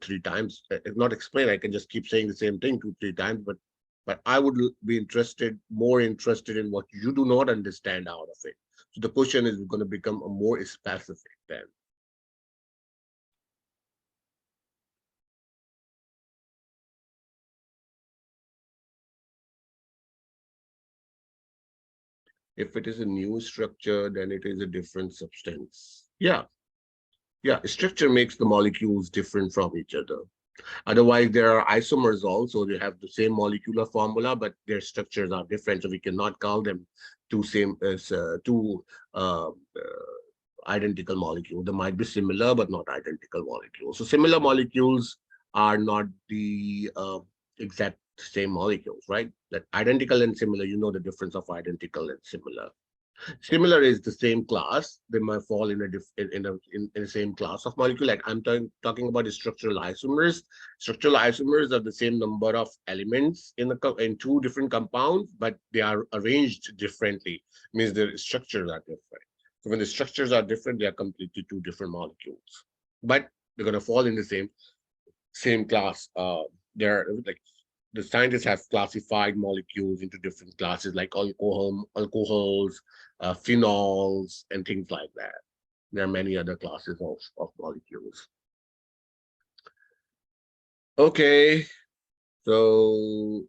three times. If not explain, I can just keep saying the same thing 2, 3 times, but I would be more interested in what you do not understand out of it. So the question is going to become a more specific then. If it is a new structure, then it is a different substance. Yeah, yeah. Structure makes the molecules different from each other. Otherwise, there are isomers also. They have the same molecular formula, but their structures are different. So we cannot call them two identical molecules. They might be similar, but not identical molecules. So similar molecules are not the exact same molecules, right? That identical and similar, you know the difference of identical and similar. Similar is the same class. They might fall in in the same class of molecule. Like I'm talking about the structural isomers. Structural isomers are the same number of elements in two different compounds, but they are arranged differently. Means their structures are different. So when the structures are different, they are completely two different molecules. But they're gonna fall in the same class. They're like the scientists have classified molecules into different classes like alcohols, phenols, and things like that. There are many other classes of molecules. Okay, so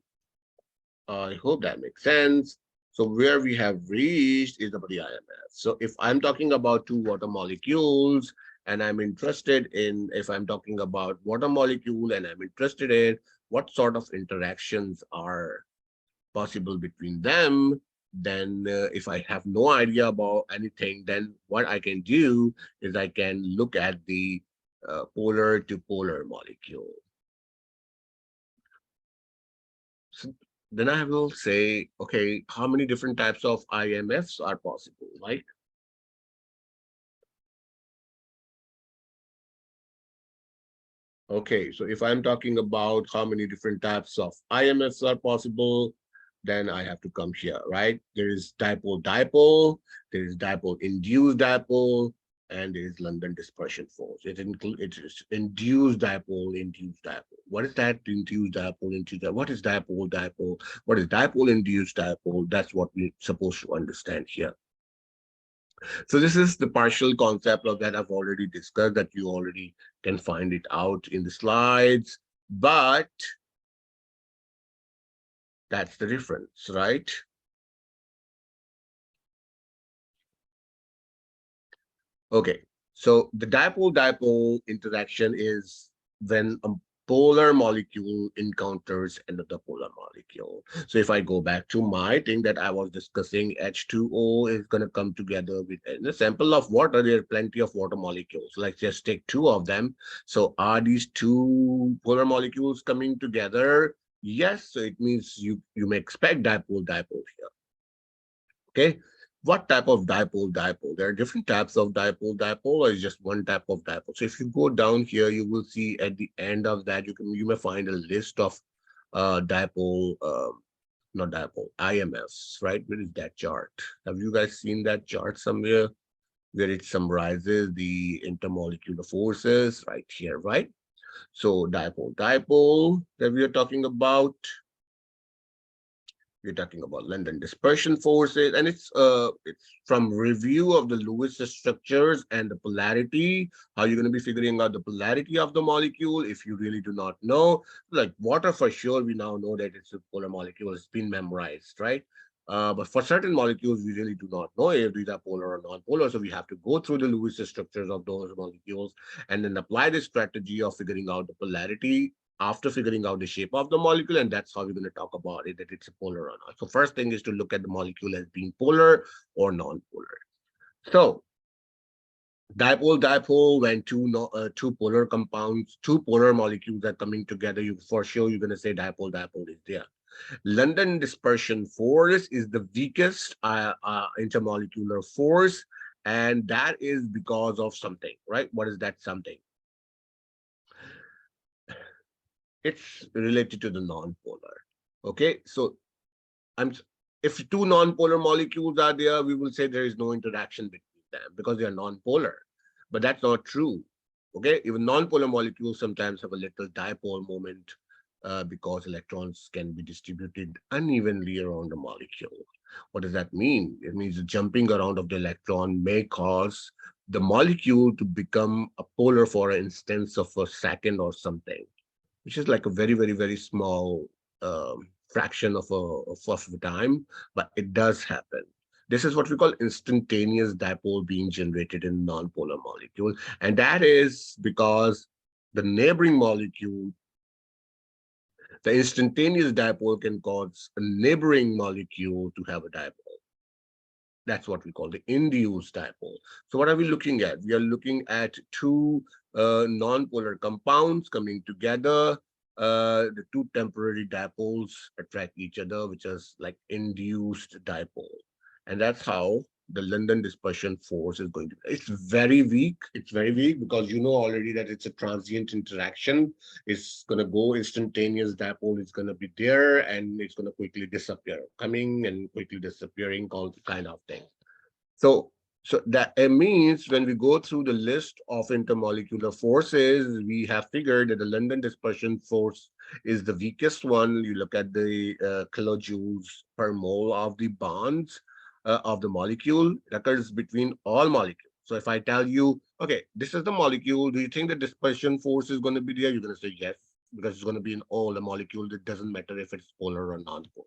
I hope that makes sense. So where we have reached is about the IMF. So if I'm talking about two water molecules and I'm interested in, if I'm talking about water molecule and I'm interested in what sort of interactions are possible between them, then if I have no idea about anything, then what I can do is I can look at the polar to polar molecule. So then I will say, okay, how many different types of IMFs are possible, right? Okay, so if I'm talking about how many different types of IMFs are possible, then I have to come here, right? There is dipole-dipole, there is dipole-induced dipole, and there is London dispersion force. It is induced dipole, induced dipole. What is that induced dipole, induced dipole? What is dipole-dipole? What is dipole-induced dipole? That's what we're supposed to understand here. So this is the partial concept of that I've already discussed, that you already can find it out in the slides, but that's the difference, right? Okay, so the dipole-dipole interaction is when a polar molecule encounters another polar molecule. So if I go back to my thing that I was discussing, H2O is going to come together with in a sample of water. There are plenty of water molecules. Let's just take two of them. So are these two polar molecules coming together? Yes, so it means you may expect dipole-dipole here. Okay, what type of dipole-dipole? There are different types of dipole-dipole, or is just one type of dipole. So if you go down here, you will see at the end of that, you may find a list of dipole, not dipole, IMFs, right? Where is that chart? Have you guys seen that chart somewhere where it summarizes the intermolecular forces right here, right? So dipole-dipole that we are talking about, we're talking about London dispersion forces, and it's from review of the Lewis structures and the polarity. How you're going to be figuring out the polarity of the molecule if you really do not know. Like water, for sure, we now know that it's a polar molecule. It's been memorized, right? But for certain molecules, we really do not know if these are polar or non-polar. So we have to go through the Lewis structures of those molecules and then apply the strategy of figuring out the polarity after figuring out the shape of the molecule, and that's how we're going to talk about it, that it's a polar or not. So first thing is to look at the molecule as being polar or non-polar. So dipole-dipole, when two polar compounds, two polar molecules are coming together, you for sure you're going to say dipole-dipole is there. London dispersion force is the weakest intermolecular force, and that is because of something, right? What is that something? It's related to the non-polar. Okay, so I'm if two non-polar molecules are there, we will say there is no interaction between them because they are non-polar. But that's not true. Okay, even non-polar molecules sometimes have a little dipole moment because electrons can be distributed unevenly around the molecule. What does that mean? It means the jumping around of the electron may cause the molecule to become a polar for an instance of a second or something, which is like a very, very, very small fraction of the time, but it does happen. This is what we call instantaneous dipole being generated in non-polar molecule, and that is because the neighboring molecule, the instantaneous dipole can cause a neighboring molecule to have a dipole. That's what we call the induced dipole. So what are we looking at? We are looking at two non-polar compounds coming together. The two temporary dipoles attract each other, which is like induced dipole. And that's how the London dispersion force is going to be. It's very weak. It's very weak because you know already that it's a transient interaction. It's going to go instantaneous dipole is going to be there and it's going to quickly disappear, coming and quickly disappearing, kind of thing. So that it means when we go through the list of intermolecular forces, we have figured that the London dispersion force is the weakest one. You look at the kilojoules per mole of the bonds of the molecule. It occurs between all molecules. So if I tell you, okay, this is the molecule, do you think the dispersion force is going to be there? You're going to say yes, because it's going to be in all the molecule. It doesn't matter if it's polar or non-polar.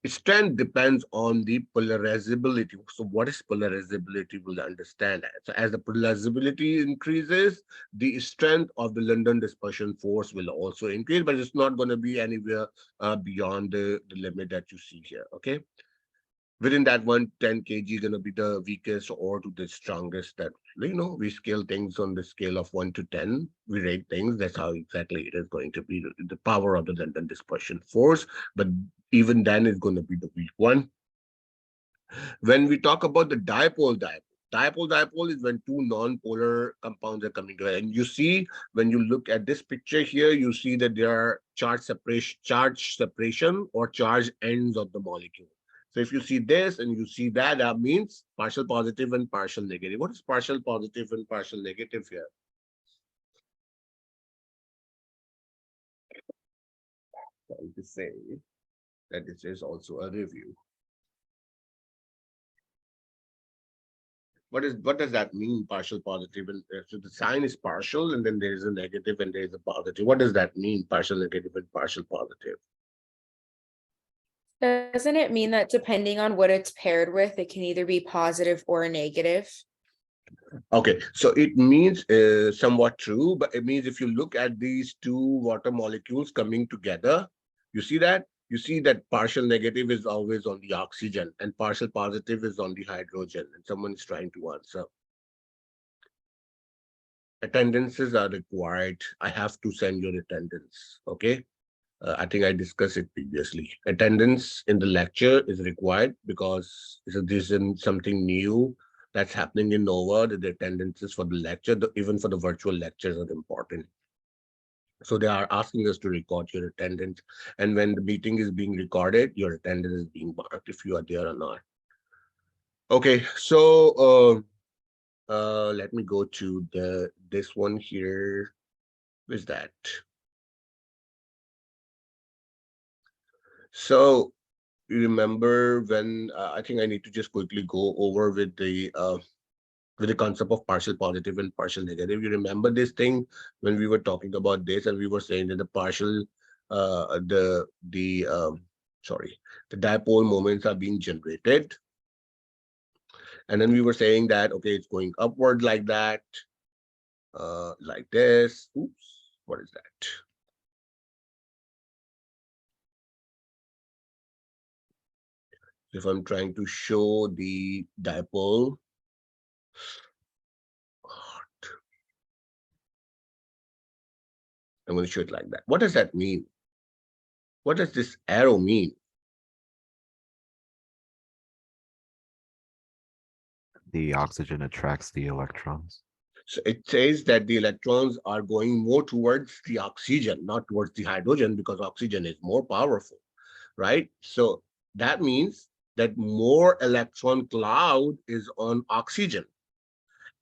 Strength depends on the polarizability. So what is polarizability? We'll understand that. So as the polarizability increases, the strength of the London dispersion force will also increase, but it's not going to be anywhere beyond the limit that you see here. Okay. Within that one, 10 kg going to be the weakest or to the strongest. That, you know, we scale things on the scale of 1 to 10. We rate things. That's how exactly it is going to be the power of the London dispersion force. But even then, it's going to be the weak one. When we talk about the dipole is when two non-polar compounds are coming together. And you see, when you look at this picture here, you see that there are charge separation or charge ends of the molecule. So if you see this and you see that, that means partial positive and partial negative. What is partial positive and partial negative here? Trying to say that this is also a review. What does that mean, partial positive? And so the sign is partial, and then there is a negative and there is a positive. What does that mean, partial negative and partial positive? Doesn't it mean that depending on what it's paired with, it can either be positive or negative? Okay, so it means somewhat true, but it means if you look at these two water molecules coming together, you see that? You see that partial negative is always on the oxygen and partial positive is on the hydrogen. And someone is trying to answer. Attendances are required. I have to send your attendance. Okay. I think I discussed it previously. Attendance in the lecture is required because this is something new that's happening in Nova. That the attendances for the lecture, even for the virtual lectures, are important. So they are asking us to record your attendance. And when the meeting is being recorded, your attendance is being marked if you are there or not. Okay, so let me go to this one here. Where's that? So you remember when I think I need to just quickly go over with the concept of partial positive and partial negative. You remember this thing when we were talking about this, and we were saying that the partial, the sorry, the dipole moments are being generated, and then we were saying that okay, it's going upward like that, like this. Oops, what is that? If I'm trying to show the dipole, I'm going to show it like that. What does that mean? What does this arrow mean? The oxygen attracts the electrons. So it says that the electrons are going more towards the oxygen, not towards the hydrogen, because oxygen is more powerful, right? So that means that more electron cloud is on oxygen.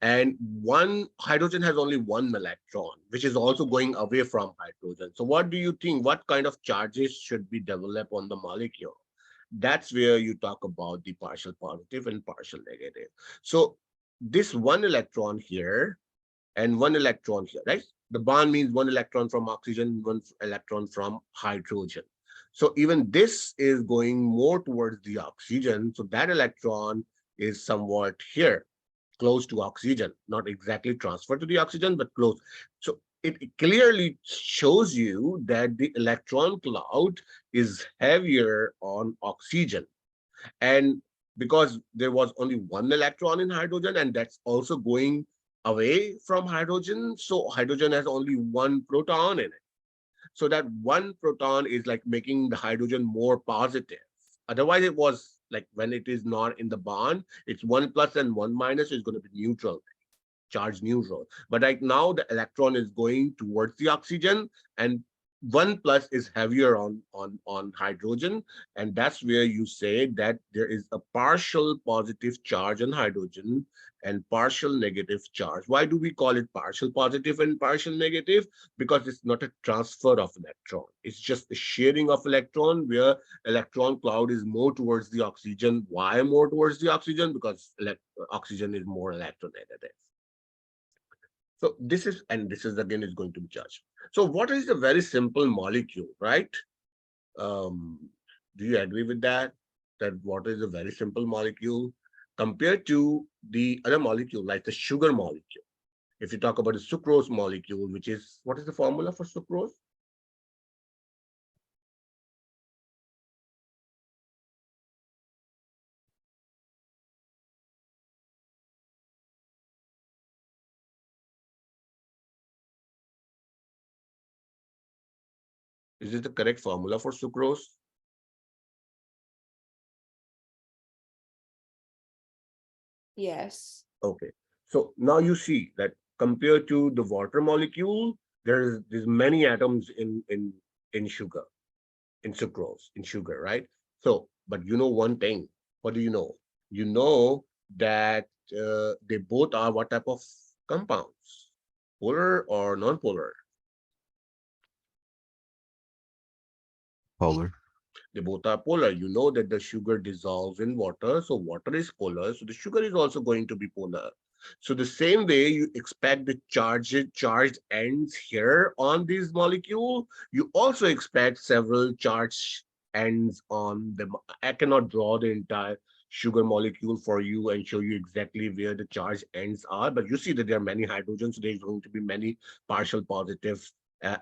And one hydrogen has only one electron, which is also going away from hydrogen. So what do you think? What kind of charges should be developed on the molecule? That's where you talk about the partial positive and partial negative. So this one electron here and one electron here, right? The bond means one electron from oxygen, one electron from hydrogen. So even this is going more towards the oxygen. So that electron is somewhat here, close to oxygen, not exactly transferred to the oxygen, but close. So it clearly shows you that the electron cloud is heavier on oxygen. And because there was only one electron in hydrogen, and that's also going away from hydrogen, so hydrogen has only one proton in it. So that one proton is like making the hydrogen more positive. Otherwise, it was like when it is not in the bond, it's one plus and one minus is going to be neutral, charge neutral. But right now, the electron is going towards the oxygen, and one plus is heavier on hydrogen, and that's where you say that there is a partial positive charge on hydrogen and partial negative charge. Why do we call it partial positive and partial negative? Because it's not a transfer of electron, it's just the sharing of electron, where electron cloud is more towards the oxygen. Why more towards the oxygen? Because oxygen is more electronegative. So this is again is going to be charged. So what is a very simple molecule, right? Um, do you agree with that? That what is a very simple molecule compared to the other molecule, like the sugar molecule? If you talk about the sucrose molecule, which is, what is the formula for sucrose? Is it the correct formula for sucrose? Yes. Okay. So now you see that compared to the water molecule, there's many atoms in sugar, in sucrose, in sugar, right? So, but you know one thing. What do you know? You know that they both are what type of compounds? Polar or non-polar? Polar. They both are polar. You know that the sugar dissolves in water, so water is polar, so the sugar is also going to be polar. So the same way you expect the charged ends here on this molecule, you also expect several charged ends on them. I cannot draw the entire sugar molecule for you and show you exactly where the charge ends are, but you see that there are many hydrogens, so there's going to be many partial positive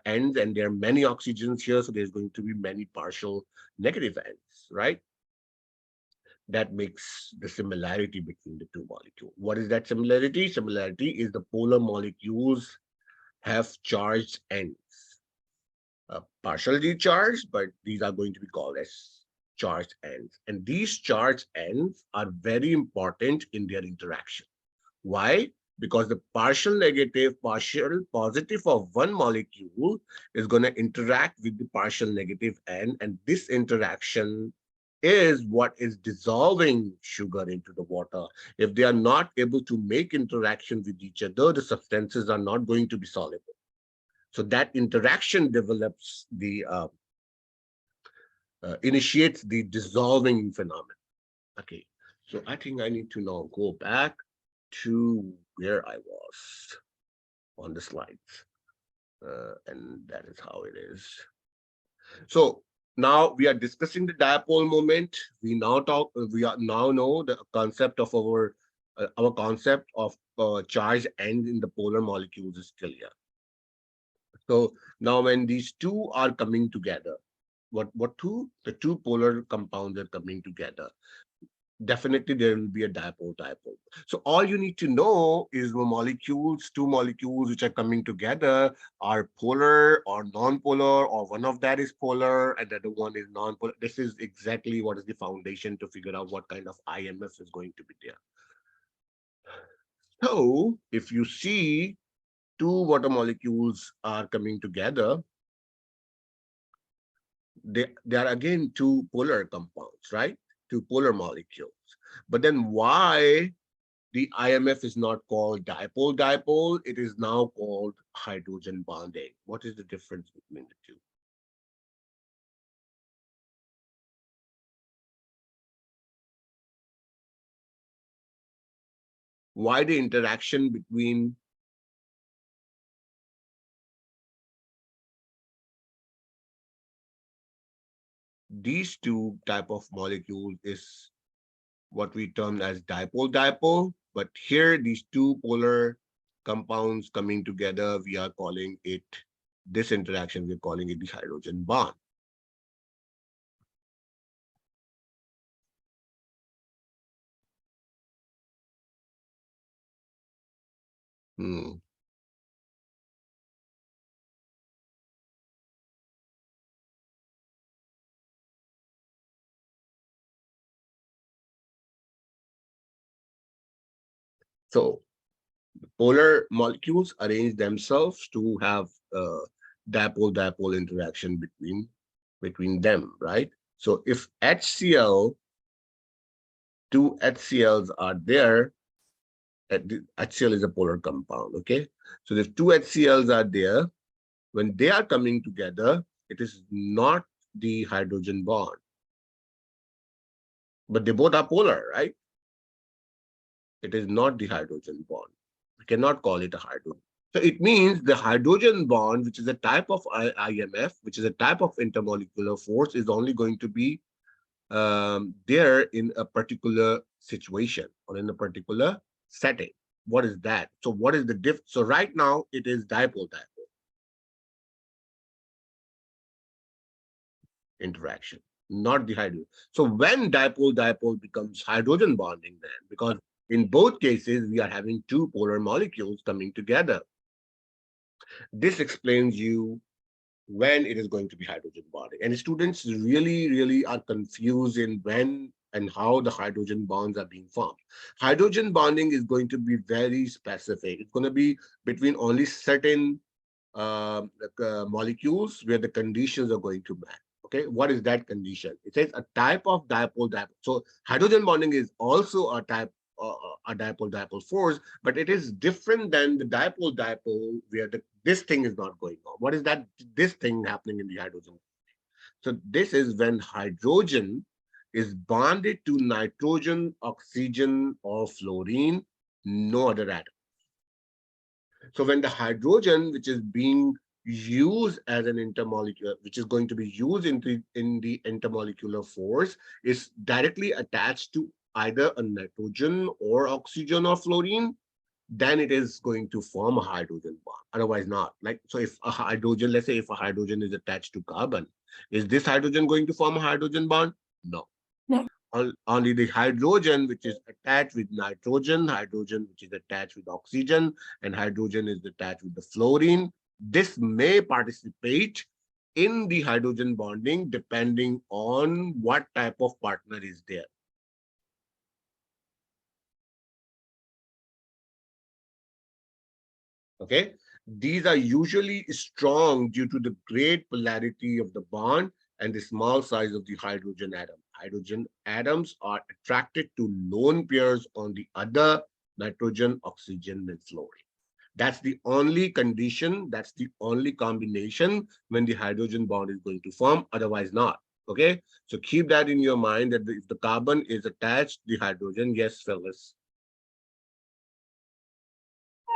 ends, and there are many oxygens here, so there's going to be many partial negative ends, right? That makes the similarity between the two molecules. What is that similarity? Similarity is the polar molecules have charged ends, partially charged, but these are going to be called as charged ends. And these charged ends are very important in their interaction. Why? Because the partial negative, partial positive of one molecule is going to interact with the partial negative end, and this interaction is what is dissolving sugar into the water. If they are not able to make interaction with each other, the substances are not going to be soluble. So that interaction develops initiates the dissolving phenomenon. Okay, so I think I need to now go back to where I was on the slides. And that is how it is. So now we are discussing the dipole moment. We are now know the concept of our concept of charge end in the polar molecules is still here. So now when these two are coming together, what two? The two polar compounds are coming together. Definitely there will be a dipole. So all you need to know is the molecules, two molecules which are coming together are polar or non-polar, or one of that is polar and the other one is non-polar. This is exactly what is the foundation to figure out what kind of IMF is going to be there. So if you see two water molecules are coming together, they are again two polar compounds, right? Two polar molecules. But then why the IMF is not called dipole-dipole. It is now called hydrogen bonding. What is the difference between the two? Why the interaction between these two type of molecules is what we term as dipole-dipole, but here these two polar compounds coming together, we are calling it, this interaction, we're calling it the hydrogen bond. Hmm. So polar molecules arrange themselves to have dipole-dipole interaction between them, right? So if HCl, two HCls are there, HCl is a polar compound, okay? So if two HCls are there, when they are coming together, it is not the hydrogen bond, but they both are polar, right? It is not the hydrogen bond. We cannot call it a hydrogen. So it means the hydrogen bond, which is a type of IMF, which is a type of intermolecular force, is only going to be there in a particular situation or in a particular setting. What is that? So what is the diff? So right now it is dipole-dipole interaction, not the hydrogen. So when dipole-dipole becomes hydrogen bonding, then because in both cases we are having two polar molecules coming together, this explains you when it is going to be hydrogen bonding. And students really are confused in when and how the hydrogen bonds are being formed. Hydrogen bonding is going to be very specific. It's going to be between only certain molecules where the conditions are going to match. Okay, what is that condition? It says a type of dipole-dipole. So hydrogen bonding is also a type a dipole-dipole force, but it is different than the dipole-dipole where this thing is not going on. What is that? This thing happening in the hydrogen. So this is when hydrogen is bonded to nitrogen, oxygen, or fluorine, no other atom. So when the hydrogen, which is being used as an intermolecular, which is going to be used in the intermolecular force, is directly attached to either a nitrogen or oxygen or fluorine, then it is going to form a hydrogen bond. Otherwise not. Like, so if a hydrogen, let's say if a hydrogen is attached to carbon, is this hydrogen going to form a hydrogen bond? No. No. Only the hydrogen which is attached with nitrogen, hydrogen which is attached with oxygen, and hydrogen is attached with the fluorine. This may participate in the hydrogen bonding depending on what type of partner is there. Okay, these are usually strong due to the great polarity of the bond and the small size of the hydrogen atom. Hydrogen atoms are attracted to lone pairs on the other nitrogen, oxygen, and fluorine. That's the only condition, that's the only combination when the hydrogen bond is going to form, otherwise not. Okay, so keep that in your mind that if the carbon is attached, the hydrogen, yes, Phyllis.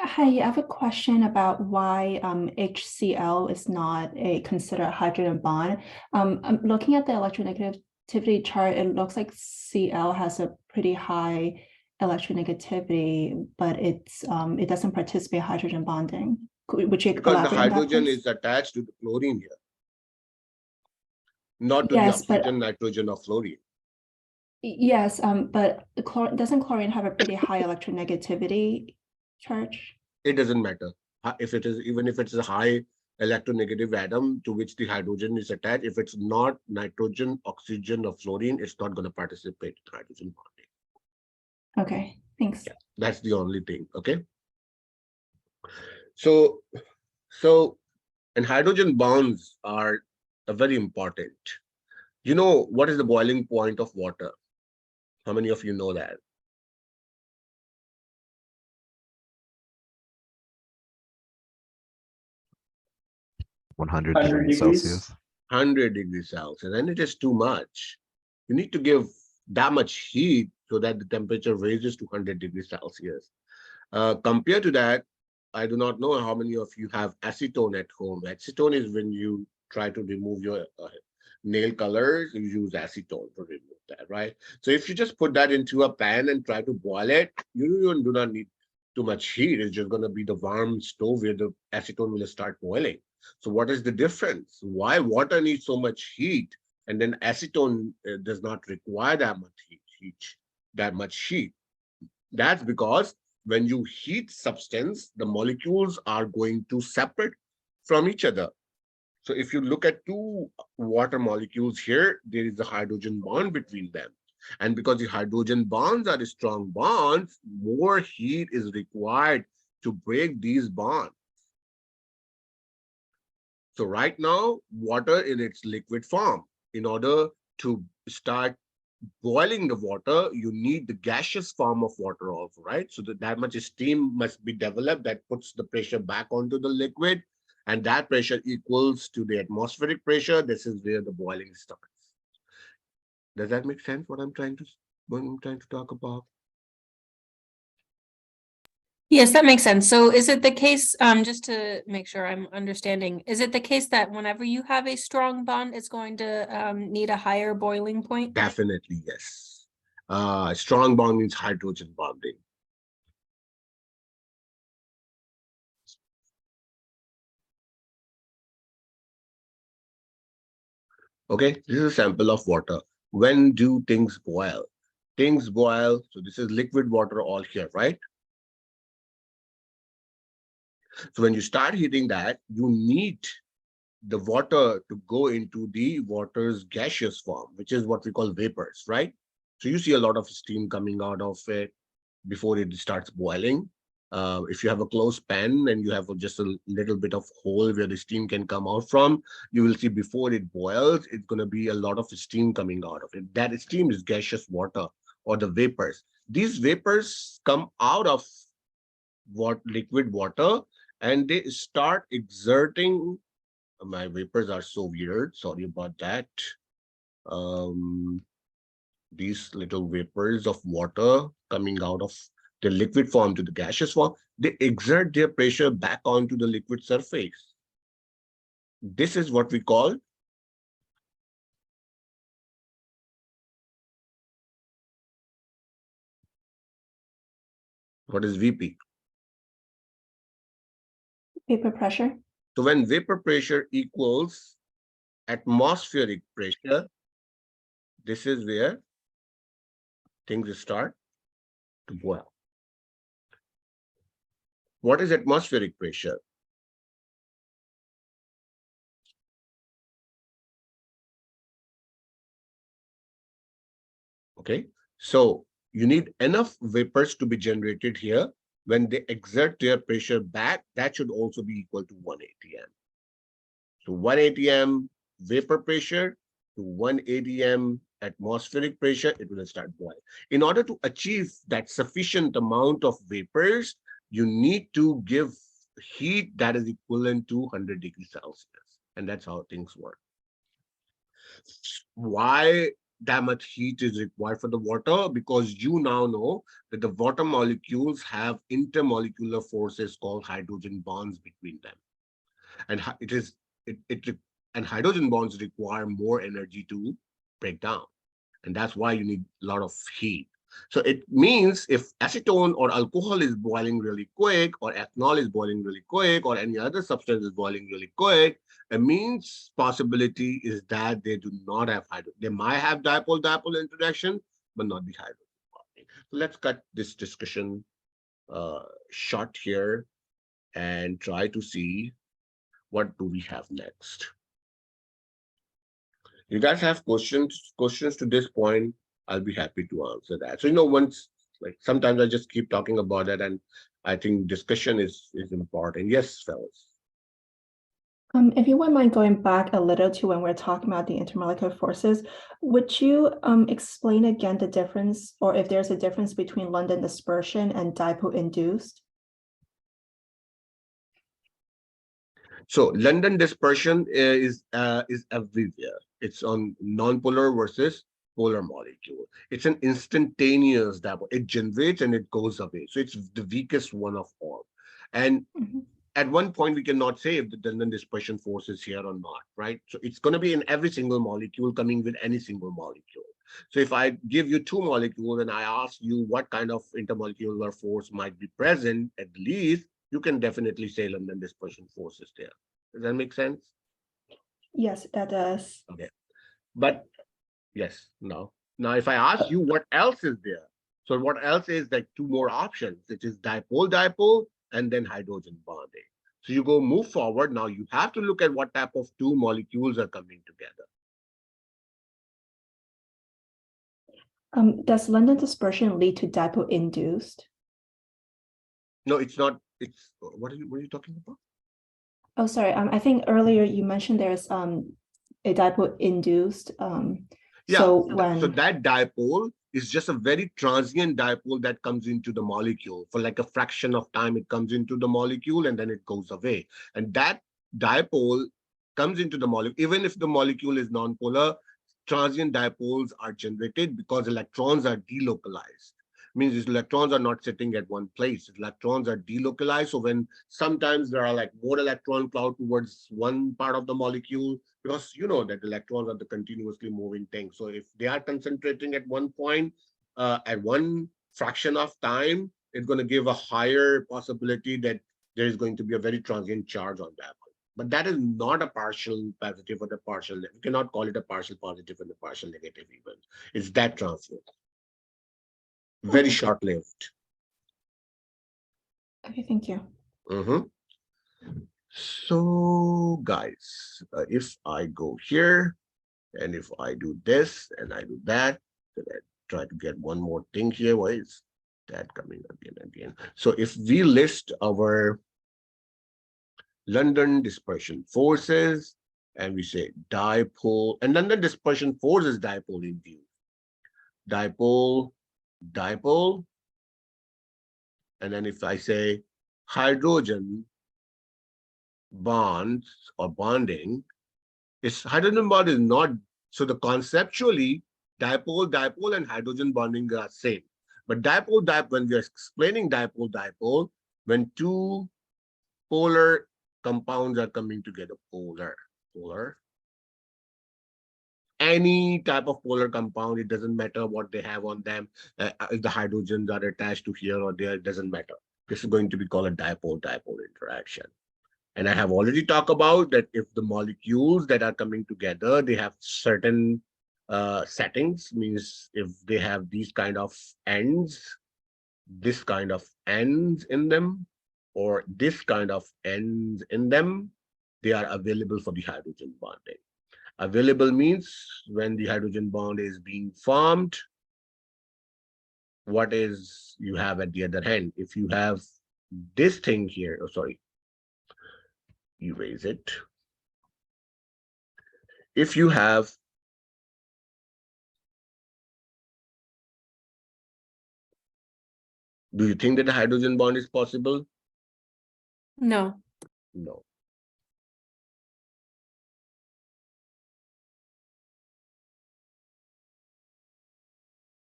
Hi, I have a question about why HCl is not a considered hydrogen bond. I'm looking at the electronegativity chart. It looks like Cl has a pretty high electronegativity, but it doesn't participate in hydrogen bonding. Would you Because the elaborate on that, hydrogen please? is attached to the chlorine here, not to the Yes, but oxygen, nitrogen, or fluorine. yes, but doesn't chlorine have a pretty high electronegativity charge? It doesn't matter if it is, even if it's a high electronegative atom to which the hydrogen is attached, if it's not nitrogen, oxygen, or fluorine, it's not going to participate in hydrogen bonding. Okay, thanks. Yeah, that's the only thing. Okay. So and hydrogen bonds are very important. You know what is the boiling point of water? How many of you know that? 100 100 degrees degrees. Celsius. 100 degrees Celsius, and it is too much. You need to give that much heat so that the temperature raises to 100 degrees Celsius. Compared to that, I do not know how many of you have acetone at home. Acetone is when you try to remove your nail colors, you use acetone to remove that, right? So if you just put that into a pan and try to boil it, you do not need too much heat. It's just going to be the warm stove where the acetone will start boiling. So what is the difference? Why water needs so much heat and then acetone does not require that much heat? That's because when you heat substance, the molecules are going to separate from each other. So if you look at two water molecules here, there is a hydrogen bond between them. And because the hydrogen bonds are strong bonds, more heat is required to break these bonds. So right now, water in its liquid form, in order to start boiling the water, you need the gaseous form of water also, right? So that much steam must be developed that puts the pressure back onto the liquid, and that pressure equals to the atmospheric pressure. This is where the boiling starts. Does that make sense what I'm trying to talk about? Yes, that makes sense. So is it the case, just to make sure I'm understanding, is it the case that whenever you have a strong bond, it's going to need a higher boiling point? Definitely, yes. Strong bond means hydrogen bonding. Okay, this is a sample of water. When do things boil? Things boil, so this is liquid water all here, right? So when you start heating that, you need the water to go into the water's gaseous form, which is what we call vapors, right? So you see a lot of steam coming out of it before it starts boiling. If you have a closed pan and you have just a little bit of hole where the steam can come out from, you will see before it boils, it's going to be a lot of steam coming out of it. That steam is gaseous water or the vapors. These vapors come out of liquid water and they start exerting. My vapors are so weird. Sorry about that. These little vapors of water coming out of the liquid form to the gaseous form, they exert their pressure back onto the liquid surface. This is what we call what is VP. Vapor pressure. So when vapor pressure equals atmospheric pressure, this is where things start to boil. What is atmospheric pressure? Okay, so you need enough vapors to be generated here. When they exert their pressure back, that should also be equal to 1 atm. So 1 atm vapor pressure to 1 atm atmospheric pressure, it will start boiling. In order to achieve that sufficient amount of vapors, you need to give heat that is equivalent to 100 degrees Celsius. And that's how things work. Why that much heat is required for the water? Because you now know that the water molecules have intermolecular forces called hydrogen bonds between them, and and hydrogen bonds require more energy to break down, and that's why you need a lot of heat. So it means if acetone or alcohol is boiling really quick, or ethanol is boiling really quick, or any other substance is boiling really quick, it means possibility is that they do not have hydrogen. They might have dipole-dipole interaction, but not the hydrogen bonding. So let's cut this discussion short here and try to see what do we have next. You guys have questions to this point, I'll be happy to answer that. So, once, like, sometimes I just keep talking about it, and I think discussion is important. Yes, fellas. If you wouldn't mind going back a little to when we're talking about the intermolecular forces, would you explain again the difference, or if there's a difference between London dispersion and dipole induced? So London dispersion is everywhere. It's on nonpolar versus polar molecule. It's an instantaneous dipole. It generates and it goes away. So it's the weakest one of all. And Mhm. at one point, we cannot say if the London dispersion force is here or not, right? So it's going to be in every single molecule coming with any single molecule. So if I give you two molecules and I ask you what kind of intermolecular force might be present, at least you can definitely say London dispersion force is there. Does that make sense? Yes, that does. Okay. But yes, no. Now, if I ask you what else is there, so what else is like two more options, which is dipole-dipole and then hydrogen bonding. So you go move forward. Now you have to look at what type of two molecules are coming together. Does London dispersion lead to dipole induced? No, it's not. It's what are you talking about? Oh, sorry. I think earlier you mentioned there's a dipole induced. Yeah. So So when that dipole is just a very transient dipole that comes into the molecule for like a fraction of time. It comes into the molecule and then it goes away. And that dipole comes into the molecule, even if the molecule is nonpolar, transient dipoles are generated because electrons are delocalized. Means these electrons are not sitting at one place. Electrons are delocalized. So when sometimes there are like more electron cloud towards one part of the molecule, because you know that electrons are the continuously moving thing. So if they are concentrating at one point, at one fraction of time, it's going to give a higher possibility that there is going to be a very transient charge on that. But that is not a partial positive or the partial. You cannot call it a partial positive and a partial negative even. It's that transient. Very okay, short-lived. okay, thank you. Mhm. So guys, if I go here and if I do this and I do that, then I try to get one more thing here. Why is that coming again and again? So if we list our London dispersion forces and we say dipole, and London dispersion force is dipole induced. Dipole, dipole, and then if I say hydrogen bonds or bonding, it's hydrogen bond is not, so the conceptually dipole and hydrogen bonding are same. But dipole, when we are explaining dipole, when two polar compounds are coming together, polar, any type of polar compound, it doesn't matter what they have on them, if the hydrogens are attached to here or there, it doesn't matter. This is going to be called a dipole interaction. And I have already talked about that if the molecules that are coming together, they have certain settings, means if they have these kind of ends, this kind of ends in them, or this kind of ends in them, they are available for the hydrogen bonding. Available means when the hydrogen bond is being formed, what is you have at the other hand? If you have this thing here, oh, sorry, erase it. If you have do you think that a hydrogen bond is possible? No. No.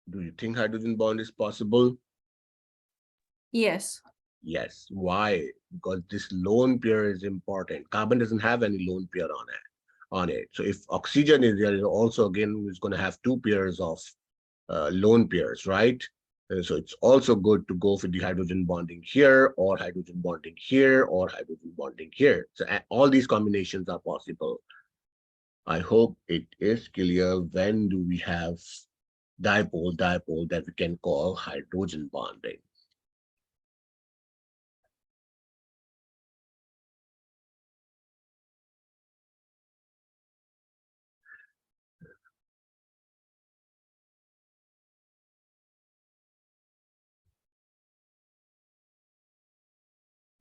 Do you think hydrogen bond is possible? Yes. Yes. Why? Because this lone pair is important. Carbon doesn't have any lone pair on it. So if oxygen is there, also again is going to have two pairs of lone pairs, right? So it's also good to go for the hydrogen bonding here or hydrogen bonding here or hydrogen bonding here. So all these combinations are possible. I hope it is clear. When do we have dipole that we can call hydrogen bonding?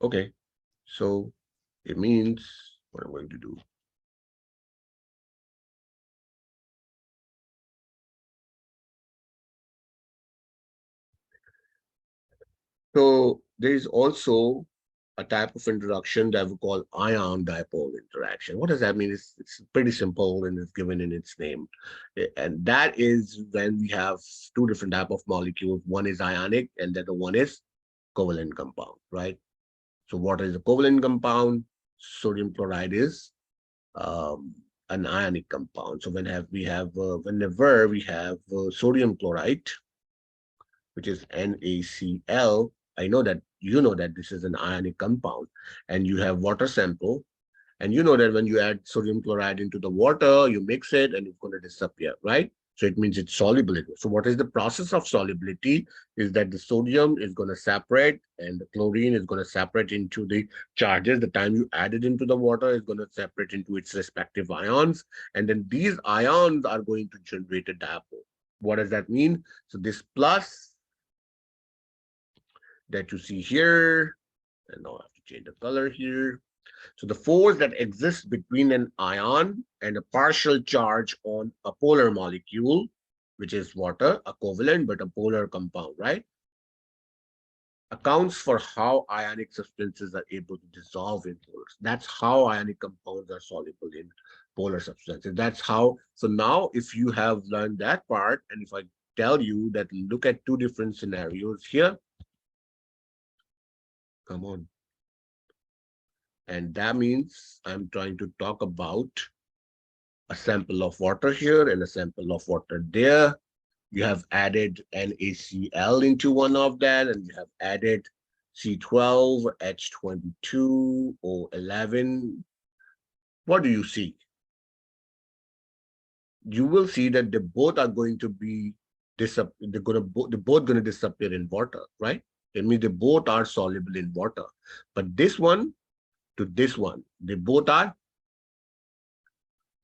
Okay, so it means what I'm going to do. So there is also a type of interaction that we call ion dipole interaction. What does that mean? It's pretty simple and it's given in its name. And that is when we have two different type of molecules. One is ionic and the other one is covalent compound, right? So water is a covalent compound. Sodium chloride is an ionic compound. So whenever we have sodium chloride, which is NaCl, I know that you know that this is an ionic compound, and you have water sample, and you know that when you add sodium chloride into the water, you mix it and it's going to disappear, right? So it means it's soluble. So what is the process of solubility? Is that the sodium is going to separate and the chlorine is going to separate into the charges. The time you add it into the water is going to separate into its respective ions. And then these ions are going to generate a dipole. What does that mean? So this plus that you see here, and now I have to change the color here. So the force that exists between an ion and a partial charge on a polar molecule, which is water, a covalent but a polar compound, right? Accounts for how ionic substances are able to dissolve in polars. That's how ionic compounds are soluble in polar substances. That's how. So now if you have learned that part, and if I tell you that look at two different scenarios here, come on. And that means I'm trying to talk about a sample of water here and a sample of water there. You have added NaCl into one of that, and you have added C12, H22, O11. What do you see? You will see that they both are going to be they're both going to disappear in water, right? It means they both are soluble in water. But this one to this one, they both are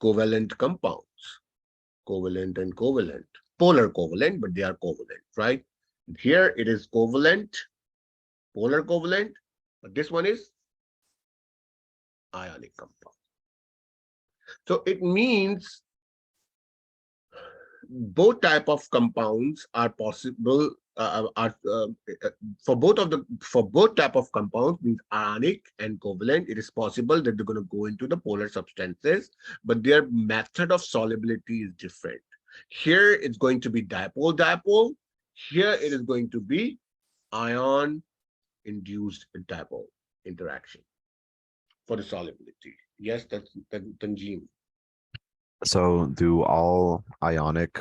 covalent compounds, covalent and covalent, polar covalent, but they are covalent, right? Here it is covalent, polar covalent, but this one is ionic compound. So it means both type of compounds are possible for both type of compounds, means ionic and covalent. It is possible that they're going to go into the polar substances, but their method of solubility is different. Here it's going to be dipole. Here it is going to be ion induced dipole interaction for the solubility. Yes, that's Tanjeem. So do all ionic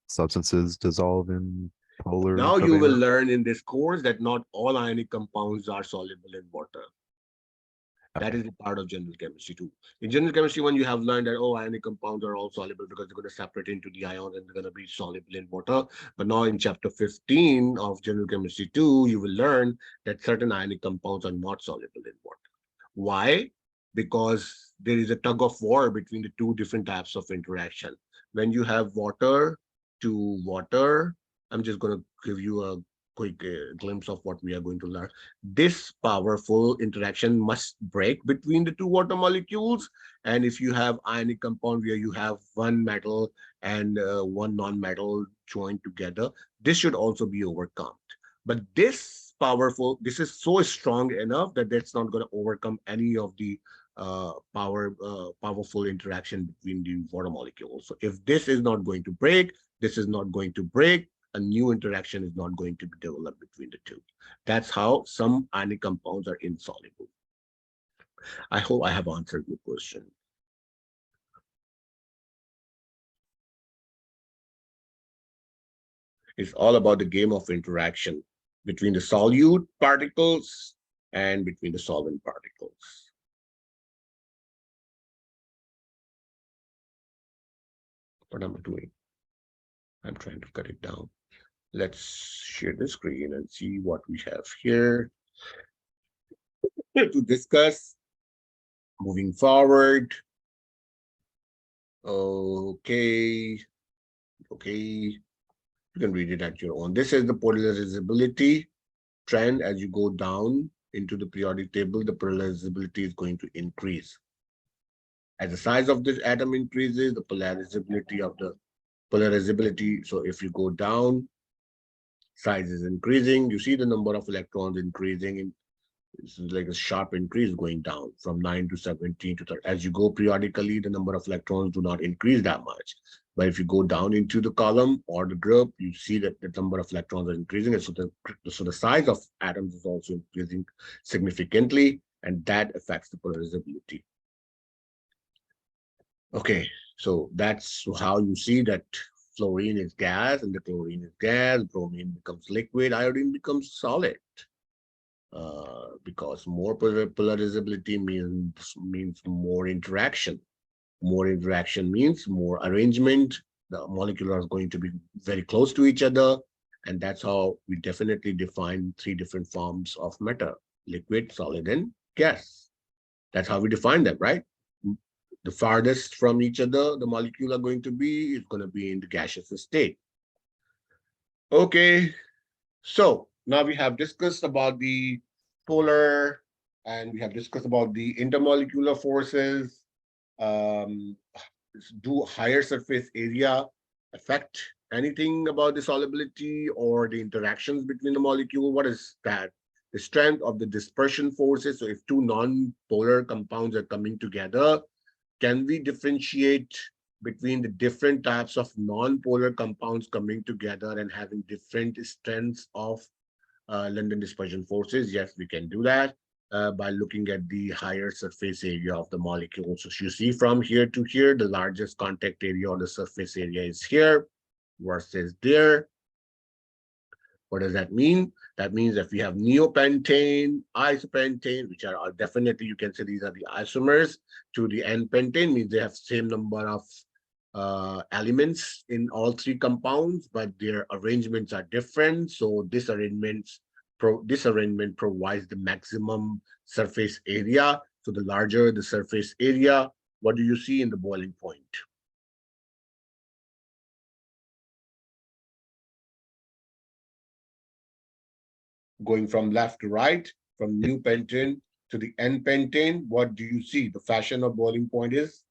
substances dissolve in polar? Now you will covalent? learn in this course that not all ionic compounds are soluble in water. That is a part of general chemistry too. In general chemistry, when you have learned that, oh, ionic compounds are all soluble because they're going to separate into the ions and they're going to be soluble in water. But now in chapter 15 of general chemistry 2, you will learn that certain ionic compounds are not soluble in water. Why? Because there is a tug of war between the two different types of interaction. When you have water to water, I'm just going to give you a quick glimpse of what we are going to learn. This powerful interaction must break between the two water molecules. And if you have ionic compound where you have one metal and one non-metal joined together, this should also be overcome. But this is so strong enough that that's not going to overcome any of the powerful interaction between the water molecules. So if this is not going to break, this is not going to break, a new interaction is not going to be developed between the two. That's how some ionic compounds are insoluble. I hope I have answered your question. It's all about the game of interaction between the solute particles and between the solvent particles. What am I doing? I'm trying to cut it down. Let's share the screen and see what we have here to discuss. Moving forward. Okay. You can read it at your own. This is the polarizability trend. As you go down into the periodic table, the polarizability is going to increase. As the size of this atom increases, the polarizability. So if you go down, size is increasing. You see the number of electrons increasing It's like a sharp increase going down from 9 to 17 to 30. As you go periodically, the number of electrons do not increase that much. But if you go down into the column or the group, you see that the number of electrons are increasing. And so the size of atoms is also increasing significantly, and that affects the polarizability. Okay, so that's how you see that fluorine is gas and the chlorine is gas, bromine becomes liquid, iodine becomes solid. Because more polarizability means more interaction. More interaction means more arrangement. The molecules are going to be very close to each other. And that's how we definitely define three different forms of matter: liquid, solid, and gas. That's how we define them, right? The farthest from each other the molecule are going to be is going to be in the gaseous state. Okay, so now we have discussed about the polar, and we have discussed about the intermolecular forces. Do higher surface area affect anything about the solubility or the interactions between the molecule? What is that? The strength of the dispersion forces. So if two non-polar compounds are coming together, can we differentiate between the different types of non-polar compounds coming together and having different strengths of London dispersion forces? Yes, we can do that by looking at the higher surface area of the molecule. So you see from here to here, the largest contact area on the surface area is here versus there. What does that mean? That means if we have neopentane, isopentane, which are definitely, you can say these are the isomers to the N-pentane, means they have same number of elements in all three compounds, but their arrangements are different. So this arrangement provides the maximum surface area. So the larger the surface area, what do you see in the boiling point? Going from left to right, from new pentane to the N-pentane, what do you see? The fashion of boiling point is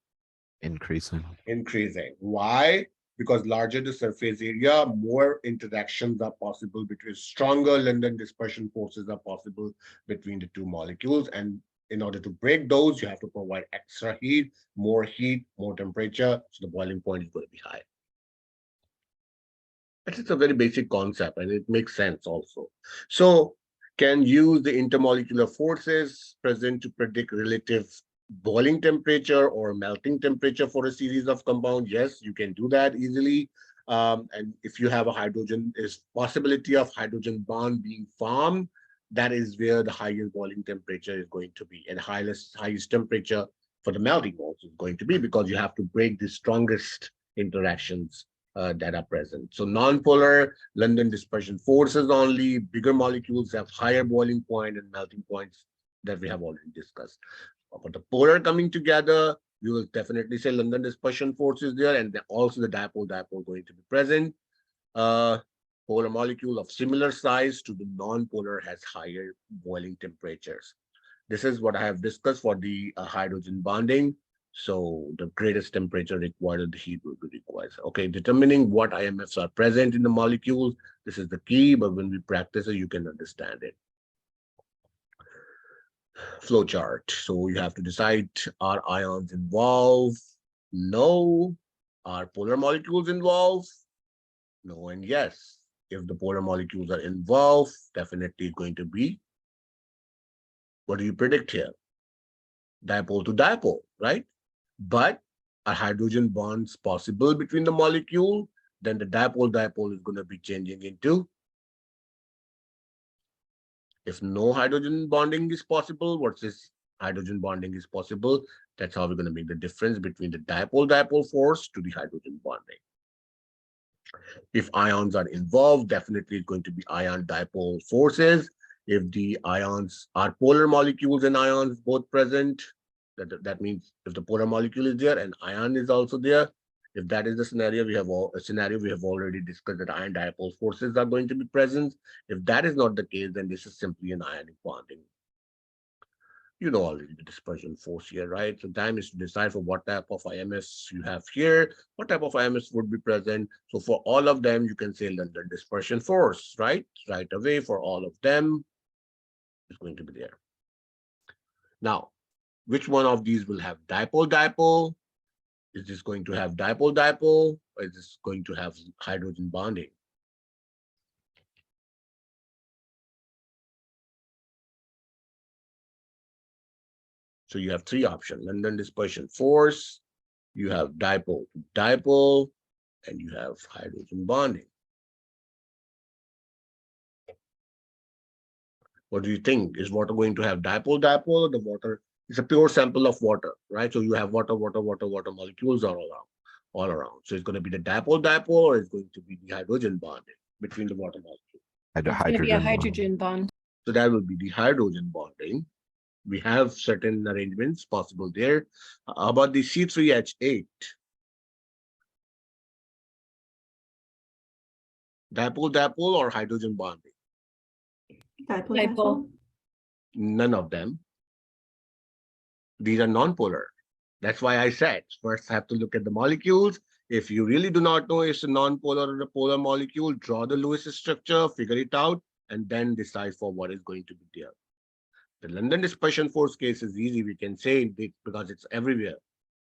Increasing. increasing. Why? Because larger the surface area, more interactions are possible between stronger London dispersion forces are possible between the two molecules. And in order to break those, you have to provide extra heat, more temperature. So the boiling point is going to be high. It's a very basic concept and it makes sense also. So can use the intermolecular forces present to predict relative boiling temperature or melting temperature for a series of compounds. Yes, you can do that easily. And if you have a hydrogen, is possibility of hydrogen bond being formed, that is where the highest boiling temperature is going to be, and highest temperature for the melting also is going to be, because you have to break the strongest interactions that are present. So non-polar London dispersion forces only, bigger molecules have higher boiling point and melting points that we have already discussed. But the polar coming together, you will definitely say London dispersion force is there, and also the dipole going to be present. Polar molecule of similar size to the non-polar has higher boiling temperatures. This is what I have discussed for the hydrogen bonding. So the greatest temperature required, the heat will be required. Okay, determining what IMFs are present in the molecules, this is the key, but when we practice it, you can understand it. Flow chart. So you have to decide, are ions involved? No. Are polar molecules involved? No and yes. If the polar molecules are involved, definitely going to be, what do you predict here? Dipole to dipole, right? But are hydrogen bonds possible between the molecule? Then the dipole is going to be changing into, if no hydrogen bonding is possible versus hydrogen bonding is possible, that's how we're going to make the difference between the dipole force to the hydrogen bonding. If ions are involved, definitely it's going to be ion dipole forces. If the ions are polar molecules and ions both present, that means if the polar molecule is there and ion is also there, if that is the scenario, we have already discussed that ion dipole forces are going to be present. If that is not the case, then this is simply an ionic bonding. You know already the dispersion force here, right? So time is to decide for what type of IMS you have here, what type of IMS would be present. So for all of them, you can say London dispersion force, right? Right away for all of them, it's going to be there. Now, which one of these will have dipole-dipole? Is this going to have dipole-dipole, or is this going to have hydrogen bonding? So you have three options: London dispersion force, you have dipole-dipole, and you have hydrogen bonding. What do you think? Is water going to have dipole-dipole, or the water is a pure sample of water, right? So you have water molecules all around. So it's going to be the dipole-dipole, or it's going to be the hydrogen bonding between the water molecules. I do It's gonna be a hydrogen bond. hydrogen bond. So that will be the hydrogen bonding. We have certain arrangements possible there. How about the C3H8? Dipole-dipole or hydrogen bonding? Dipole. None of them. These are non-polar. That's why I said first have to look at the molecules. If you really do not know it's a non-polar or a polar molecule, draw the Lewis structure, figure it out, and then decide for what is going to be there. The London dispersion force case is easy. We can say it because it's everywhere.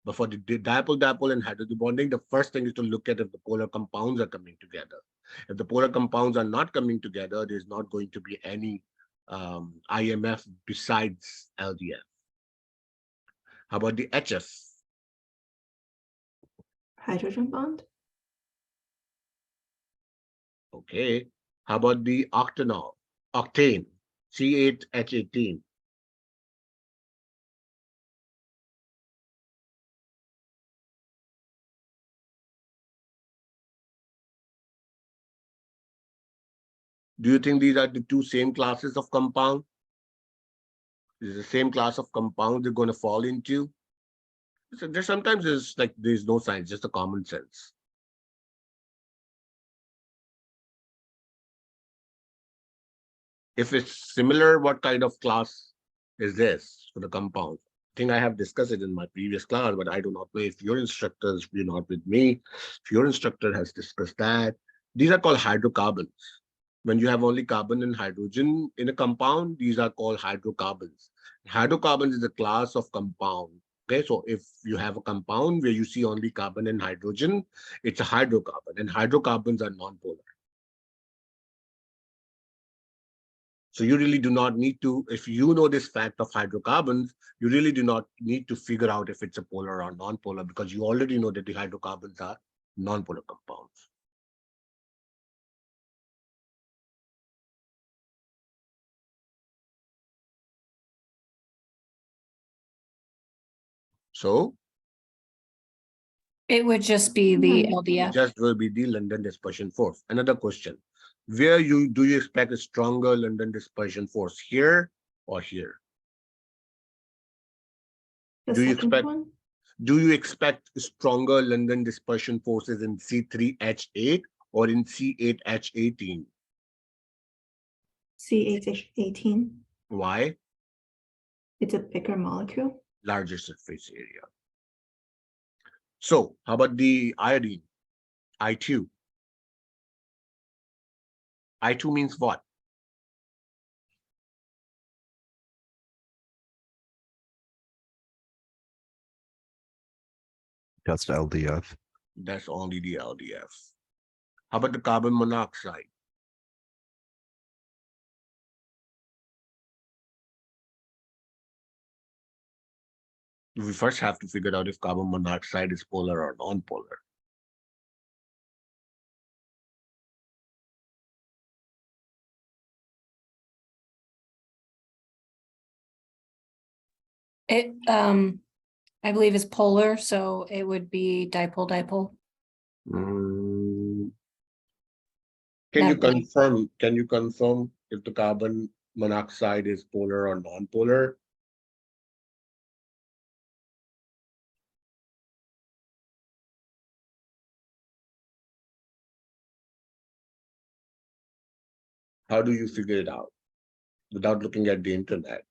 But for the dipole-dipole and hydrogen bonding, the first thing is to look at if the polar compounds are coming together. If the polar compounds are not coming together, there's not going to be any IMF besides LDF. How about the HF? Hydrogen bond? Okay. How about the octanol? Octane, C8H18. Do you think these are the two same classes of compound? Is the same class of compound they're going to fall into? So there sometimes there's no science, just a common sense. If it's similar, what kind of class is this for the compound? I think I have discussed it in my previous class, but I do not know if your instructors, you're not with me, if your instructor has discussed that. These are called hydrocarbons. When you have only carbon and hydrogen in a compound, these are called hydrocarbons. Hydrocarbons is a class of compound. Okay, so if you have a compound where you see only carbon and hydrogen, it's a hydrocarbon, and hydrocarbons are non-polar. So you really do not need to, if you know this fact of hydrocarbons, you really do not need to figure out if it's a polar or non-polar, because you already know that the hydrocarbons are non-polar compounds. So It would just be the Mhm. LDF. just will be the London dispersion force. Another question: where do you expect a stronger London dispersion force, here or here? The Do you second expect one? do you expect stronger London dispersion forces in C3H8 or in C8H18? CH18. Why? It's a bigger molecule. Larger surface area. So how about the iodine? I2. I2 means what? Just LDF. That's only the LDF. How about the carbon monoxide? We first have to figure out if carbon monoxide is polar or non-polar. It, I believe is polar, so it would be dipole-dipole. Mm, That would- Can you confirm if the carbon monoxide is polar or non-polar? How do you figure it out without looking at the internet?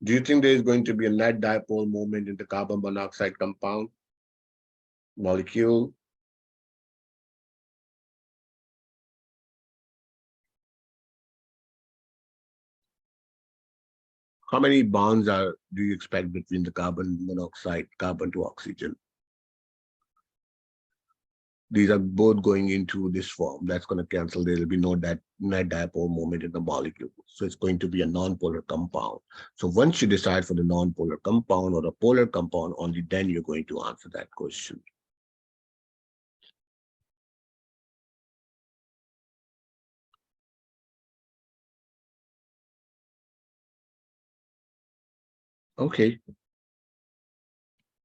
Do you think there is going to be a net dipole moment in the carbon monoxide compound molecule? How many bonds do you expect between the carbon monoxide, carbon to oxygen? These are both going into this form. That's going to cancel. There will be no net dipole moment in the molecule. So it's going to be a non-polar compound. So once you decide for the non-polar compound or a polar compound, only then you're going to answer that question. Okay.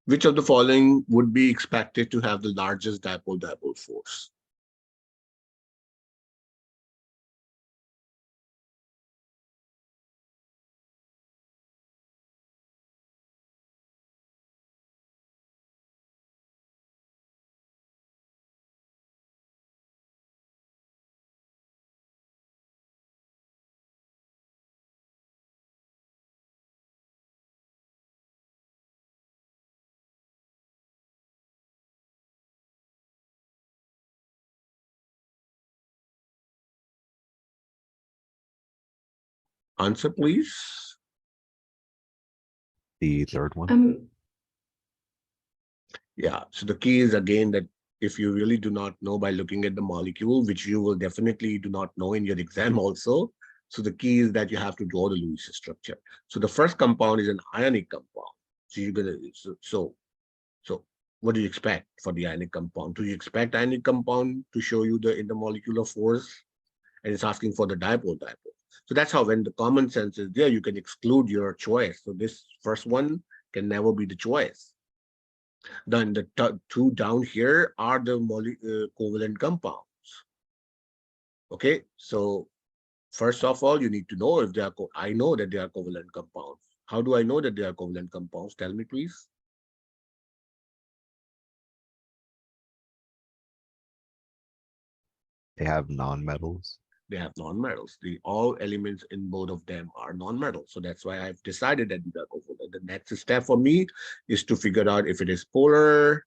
Which of the following would be expected to have the largest dipole-dipole force? Answer, please. The third one. Yeah, so the key is again that if you really do not know by looking at the molecule, which you will definitely do not know in your exam also. So the key is that you have to draw the Lewis structure. So the first compound is an ionic compound. So you're gonna so what do you expect for the ionic compound? Do you expect ionic compound to show you the intermolecular force? And it's asking for the dipole-dipole. So that's how when the common sense is there, you can exclude your choice. So this first one can never be the choice. Then the two down here are the covalent compounds. Okay, so first of all, you need to know if they are. I know that they are covalent compounds. How do I know that they are covalent compounds? Tell me, please. They have non-metals. They have non-metals. All elements in both of them are non-metals. So that's why I've decided that these are covalent. The next step for me is to figure out if it is polar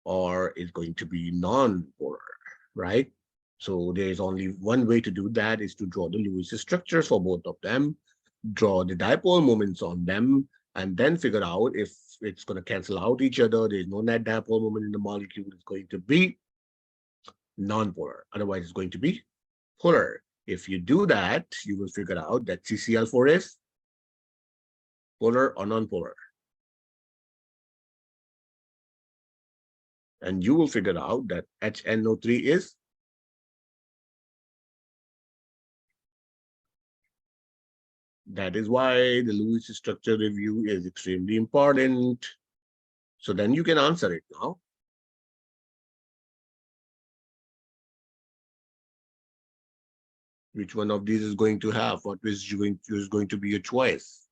or it's going to be non-polar, right? So there's only one way to do that is to draw the Lewis structures for both of them, draw the dipole moments on them, and then figure out if it's going to cancel out each other. There's no net dipole moment in the molecule. It's going to be non-polar. Otherwise, it's going to be polar. If you do that, you will figure out that CCl4 is polar or non-polar. And you will figure out that HNO3 is that is why the Lewis structure review is extremely important. So then you can answer it now. Which one of these is going to have? What is going to be your choice?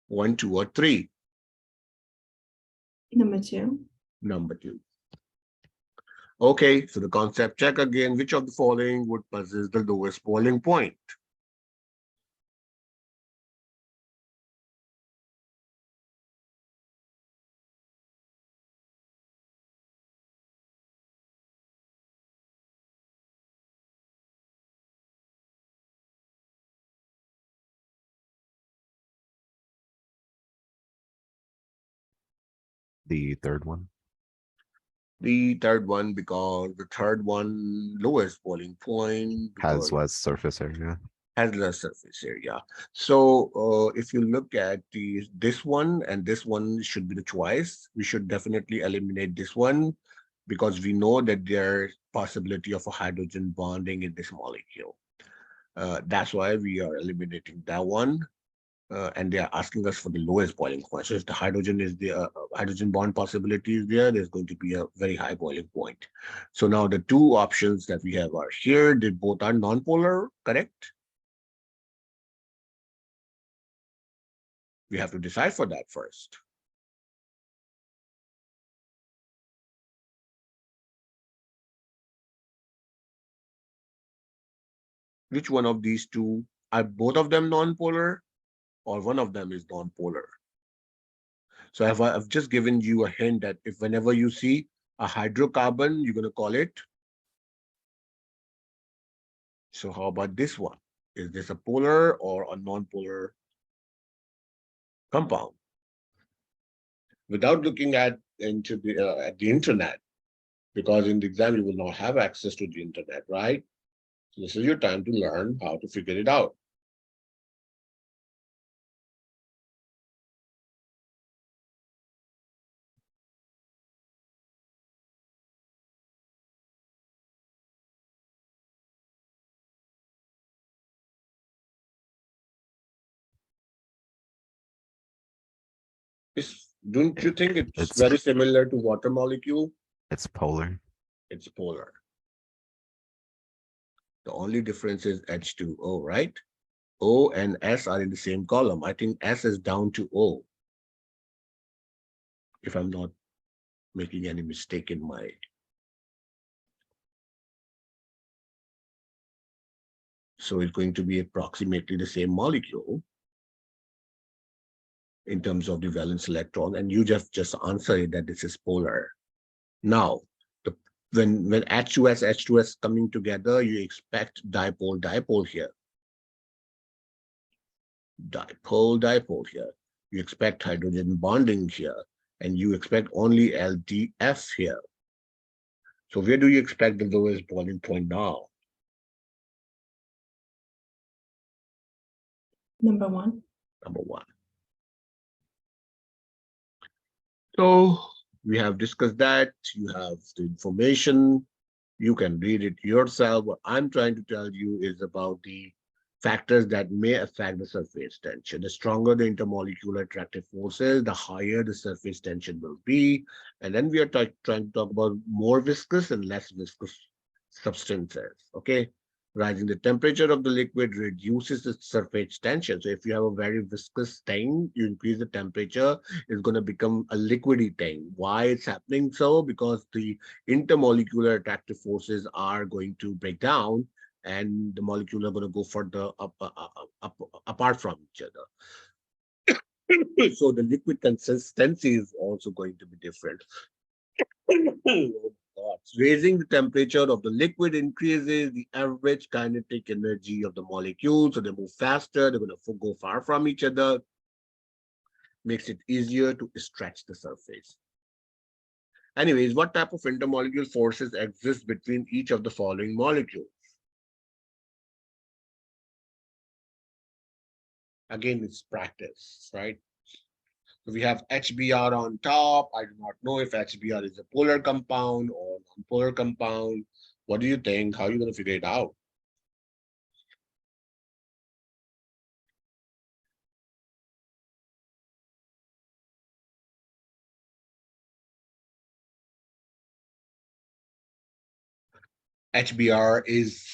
1, 2, or 3? Number 2. Number 2. Okay, so the concept check again. Which of the following would possess the lowest boiling point? The third one. The third one, because the third one lowest boiling point Has because less surface area. has less surface area. So if you look at this one and this one should be the choice, we should definitely eliminate this one because we know that there's possibility of a hydrogen bonding in this molecule. That's why we are eliminating that one. And they are asking us for the lowest boiling point. So if the hydrogen is the hydrogen bond possibility is there, there's going to be a very high boiling point. So now the two options that we have are here. They both are non-polar, correct? We have to decide for that first. Which one of these two are both of them non-polar? or one of them is non-polar. So I've just given you a hint that if whenever you see a hydrocarbon, you're going to call it. So how about this one? Is this a polar or a non-polar compound? Without looking at the internet, because in the exam you will not have access to the internet, right? So this is your time to learn how to figure it out. Don't you think it's It's very similar to water molecule? it's polar. It's polar. The only difference is H2O, right? O and S are in the same column. I think S is down to O, if I'm not making any mistake in my. So it's going to be approximately the same molecule in terms of the valence electron, and you just answer it that this is polar. Now, when H2S coming together, you expect dipole here. Dipole here. You expect hydrogen bonding here, and you expect only LDF here. So where do you expect the lowest boiling point now? Number one. Number one. So we have discussed that. You have the information. You can read it yourself. What I'm trying to tell you is about the factors that may affect the surface tension. The stronger the intermolecular attractive forces, the higher the surface tension will be. And then we are trying to talk about more viscous and less viscous substances. Okay. Rising the temperature of the liquid reduces its surface tension. So if you have a very viscous thing, you increase the temperature, it's going to become a liquidy thing. Why it's happening so? Because the intermolecular attractive forces are going to break down and the molecules are going to go further apart from each other. So the liquid consistency is also going to be different. Raising the temperature of the liquid increases the average kinetic energy of the molecules, so they move faster, they're going to go far from each other, makes it easier to stretch the surface. Anyways, what type of intermolecular forces exist between each of the following molecules? Again, it's practice, right? So we have HBr on top. I do not know if HBr is a polar compound or non-polar compound. What do you think? How are you going to figure it out? HBr is,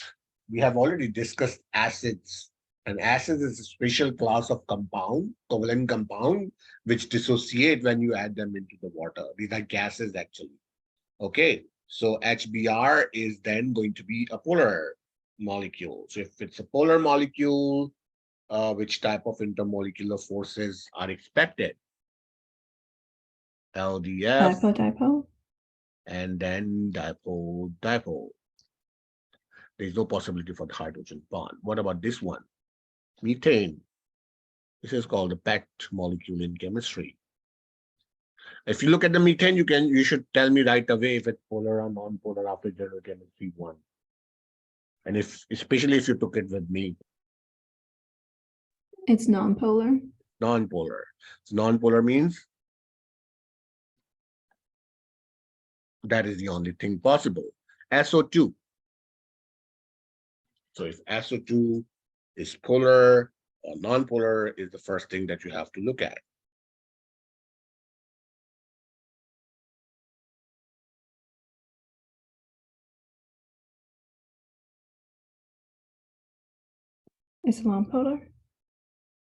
we have already discussed acids. And acids is a special class of compound, covalent compound, which dissociate when you add them into the water. These are gases actually. Okay, so HBr is then going to be a polar molecule. So if it's a polar molecule, which type of intermolecular forces are expected? LDF. Dipole. And then dipole. There's no possibility for the hydrogen bond. What about this one? Methane. This is called the pet molecule in chemistry. If you look at the methane, you should tell me right away if it's polar or non-polar after general chemistry 1. And especially if you took it with me. It's non-polar. Non-polar. So non-polar means that is the only thing possible. SO2. So if SO2 is polar or non-polar is the first thing that you have to look at. It's non-polar.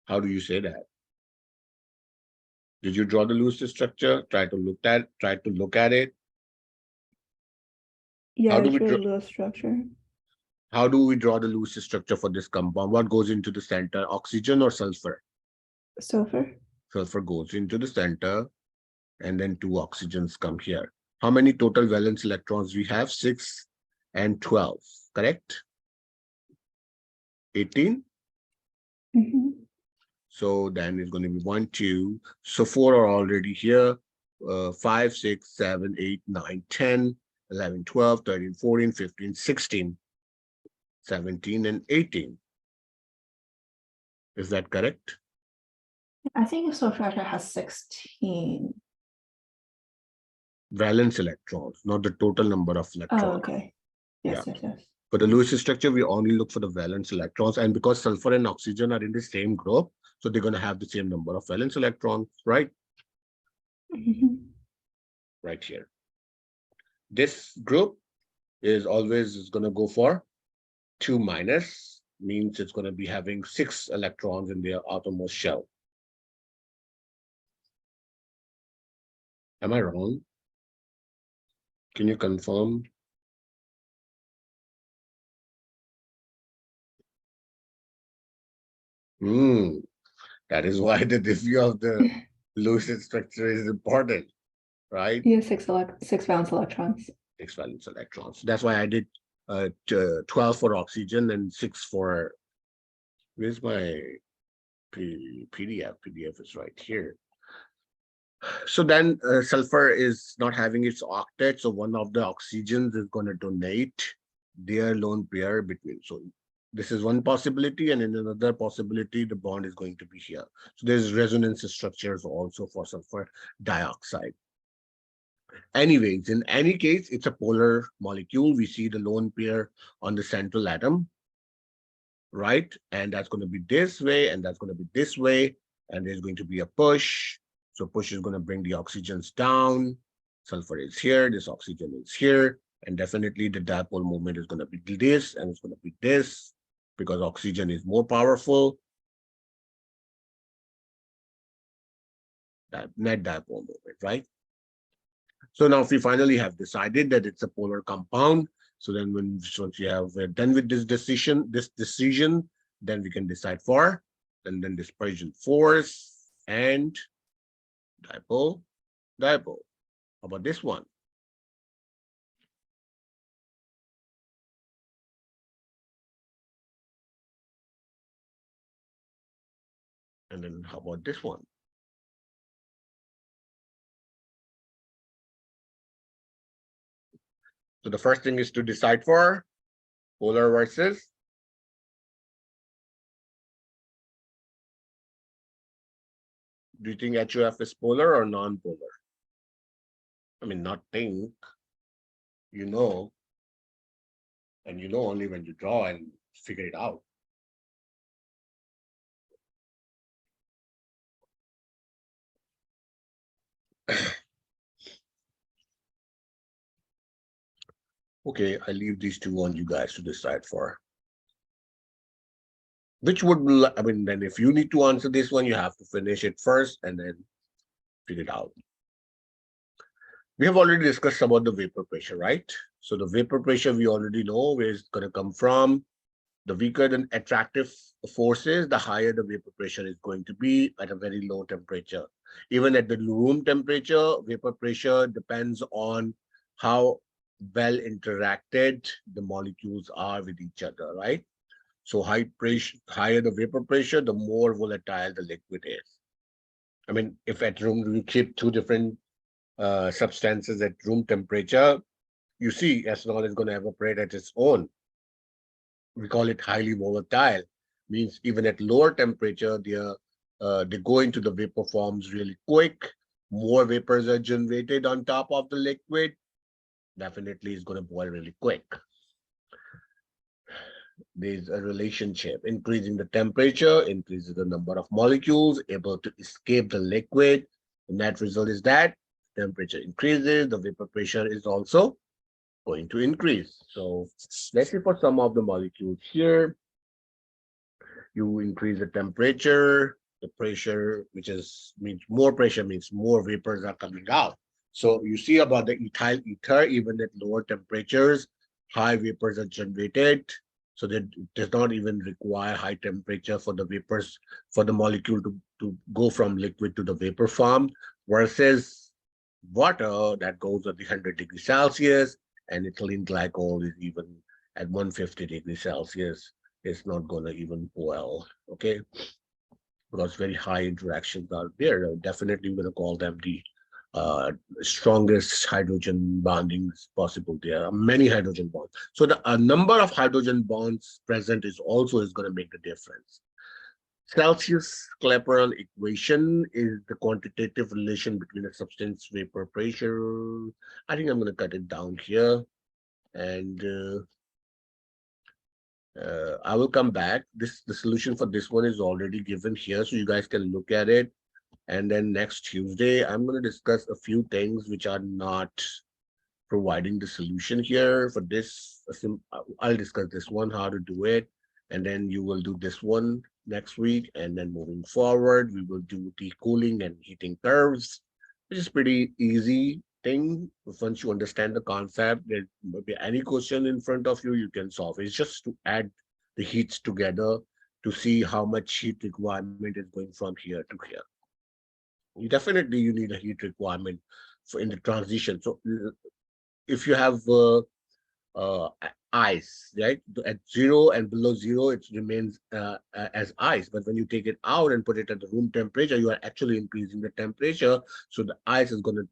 How do you say that? Did you draw the Lewis structure? Try to look at it. Yeah, How do it's we really draw? low structure. How do we draw the Lewis structure for this compound? What goes into the center, oxygen or sulfur? Sulfur. Sulfur goes into the center, and then 2 oxygens come here. How many total valence electrons we have? 6 and 12, correct? 18. Mhm. So then it's going to be 1, 2. So 4 are already here. 5, 6, 7, 8, 9, 10, 11, 12, 13, 14, 15, 16, 17, and 18. Is that correct? I think sulfur actually has 16. Valence electrons, not the total number of electrons. Oh, okay. Yes, Yeah. yes, yes. For the Lewis structure, we only look for the valence electrons. And because sulfur and oxygen are in the same group, so they're going to have the same number of valence electrons, right? Mhm. Right here. This group is always going to go for 2 minus, means it's going to be having 6 electrons in their outermost shell. Am I wrong? Can you confirm? That is why the review of the Lewis structure is important, right? Yeah, 6 valence electrons. 6 valence electrons. That's why I did 12 for oxygen and 6 for, where's my PDF? PDF is right here. So then sulfur is not having its octet. So one of the oxygens is going to donate their lone pair between. So this is one possibility, and in another possibility, the bond is going to be here. So there's resonance structures also for sulfur dioxide. Anyways, in any case, it's a polar molecule. We see the lone pair on the central atom, right? And that's going to be this way, and that's going to be this way, and there's going to be a push. So push is going to bring the oxygens down. Sulfur is here, this oxygen is here, and definitely the dipole moment is going to be this, and it's going to be this, because oxygen is more powerful. That net dipole moment, right? So now if we finally have decided that it's a polar compound, so then once we have done with this decision, then we can decide for, and then dispersion force and dipole. How about this one? And then how about this one? So the first thing is to decide for polar versus. Do you think HOF is polar or non-polar? I mean, not think, you know, and you know only when you draw and figure it out. Okay, I leave these two on you guys to decide for. Which would, I mean, then if you need to answer this one, you have to finish it first and then figure it out. We have already discussed about the vapor pressure, right? So the vapor pressure we already know where it's going to come from. The weaker the attractive forces, the higher the vapor pressure is going to be at a very low temperature. Even at the room temperature, vapor pressure depends on how well interacted the molecules are with each other, right? So higher the vapor pressure, the more volatile the liquid is. I mean, if at room we keep 2 different substances at room temperature, you see ethanol is going to evaporate at its own. We call it highly volatile, means even at lower temperature, they go into the vapor forms really quick. More vapors are generated on top of the liquid. Definitely is going to boil really quick. There's a relationship. Increasing the temperature increases the number of molecules able to escape the liquid. The net result is that temperature increases, the vapor pressure is also going to increase. So let's say for some of the molecules here, you increase the temperature, the pressure, which means more pressure means more vapors are coming out. So you see about the ethyl ether, even at lower temperatures, high vapors are generated. So that it does not even require high temperature for the vapors, for the molecule to go from liquid to the vapor form, versus water that goes at the 100 degrees Celsius, and ethylene glycol is even at 150 degrees Celsius. It's not going to even boil, okay? Because very high interactions are there. Definitely going to call them the strongest hydrogen bondings possible. There are many hydrogen bonds. So the number of hydrogen bonds present is also is going to make the difference. Celsius-Clapeyron equation is the quantitative relation between a substance vapor pressure. I think I'm going to cut it down here, and I will come back. The solution for this one is already given here, so you guys can look at it. And then next Tuesday, I'm going to discuss a few things which are not providing the solution here for this. I'll discuss this one, how to do it, and then you will do this one next week. And then moving forward, we will do the cooling and heating curves, which is pretty easy thing. Once you understand the concept, there may be any question in front of you, you can solve. It's just to add the heats together to see how much heat requirement is going from here to here. You need a heat requirement for in the transition. So if you have ice, right, at 0 and below 0, it remains as ice. But when you take it out and put it at the room temperature, you are actually increasing the temperature. So the ice is going to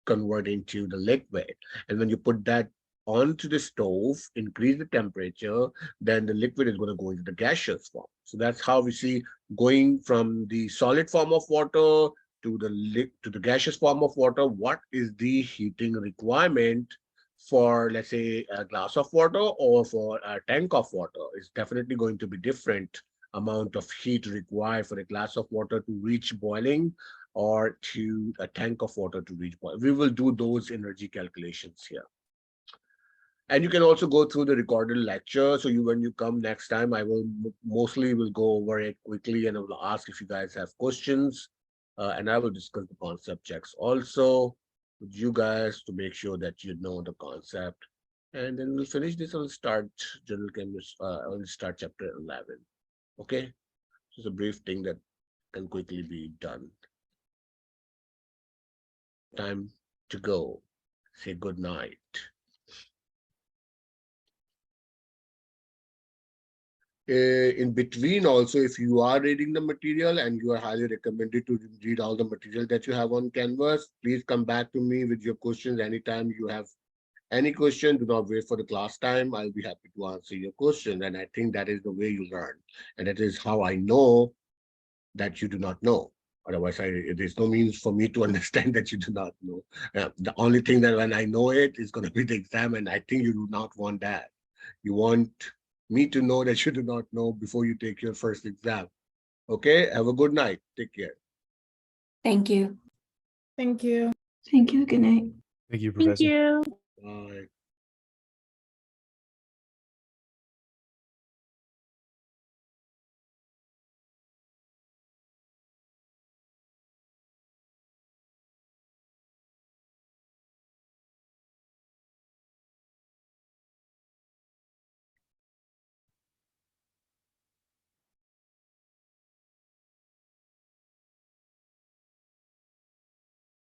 convert into the liquid. And when you put that onto the stove, increase the temperature, then the liquid is going to go into the gaseous form. So that's how we see going from the solid form of water to the gaseous form of water. What is the heating requirement for, let's say, a glass of water or for a tank of water? It's definitely going to be different amount of heat required for a glass of water to reach boiling or to a tank of water to reach boiling. We will do those energy calculations here. And you can also go through the recorded lecture. So when you come next time, I will mostly go over it quickly, and I will ask if you guys have questions, and I will discuss the concept checks also with you guys to make sure that you know the concept. And then we'll finish this. I'll start general chemistry. I'll start chapter 11. Okay, just a brief thing that can quickly be done. Time to go. Say good night. In between also, if you are reading the material, and you are highly recommended to read all the material that you have on Canvas, please come back to me with your questions anytime you have any question. Do not wait for the class time. I'll be happy to answer your question. And I think that is the way you learn. And that is how I know that you do not know. Otherwise, there's no means for me to understand that you do not know. The only thing that when I know it is going to be the exam, and I think you do not want that. You want me to know that you do not know before you take your first exam. Okay, have a good night. Take care. Thank you. Thank you. Thank you. Good night. Thank you, Thank Professor. you. Bye.